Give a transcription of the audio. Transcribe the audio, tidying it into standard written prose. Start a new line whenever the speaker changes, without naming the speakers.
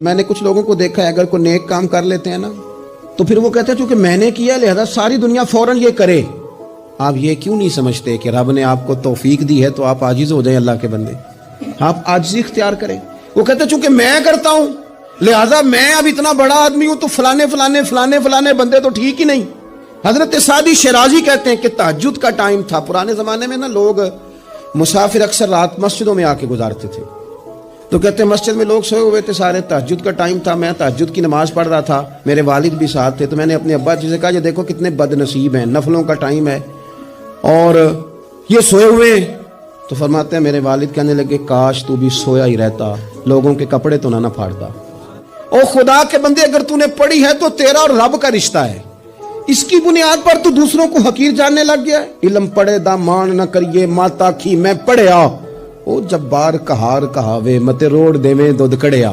میں نے کچھ لوگوں کو دیکھا ہے اگر کوئی نیک کام کر لیتے ہیں نا تو پھر وہ کہتے ہیں چونکہ میں نے کیا لہذا ساری دنیا فوراً یہ کرے. آپ یہ کیوں نہیں سمجھتے کہ رب نے آپ کو توفیق دی ہے تو آپ عاجز ہو جائیں اللہ کے بندے, آپ عاجزی اختیار کریں. وہ کہتے ہیں چونکہ میں کرتا ہوں لہذا میں اب اتنا بڑا آدمی ہوں تو فلانے بندے تو ٹھیک ہی نہیں. حضرت سعدی شیرازی کہتے ہیں کہ تہجد کا ٹائم تھا پرانے زمانے میں نا, لوگ مسافر اکثر رات مسجدوں میں آ کے گزارتے تھے. تو کہتے ہیں مسجد میں لوگ سوئے ہوئے تھے سارے, تہجد کا ٹائم تھا, میں تہجد کی نماز پڑھ رہا تھا, میرے والد بھی ساتھ تھے. تو میں نے اپنے ابا جی سے کہا یہ دیکھو کتنے بد نصیب ہیں, نفلوں کا ٹائم ہے اور یہ سوئے ہوئے ہیں. تو فرماتے ہیں میرے والد کہنے لگے کاش تو بھی سویا ہی رہتا, لوگوں کے کپڑے تو نہ پھاڑتا. او خدا کے بندے اگر تو نے پڑھی ہے تو تیرا اور رب کا رشتہ ہے, اس کی بنیاد پر تو دوسروں کو حقیر جاننے لگ گیا. علم پڑھے دا مان نہ کریے ماتا کھی میں پڑھیا, او جبار کہار کہاوے متے روڑ دے میں دودھ کڑیا.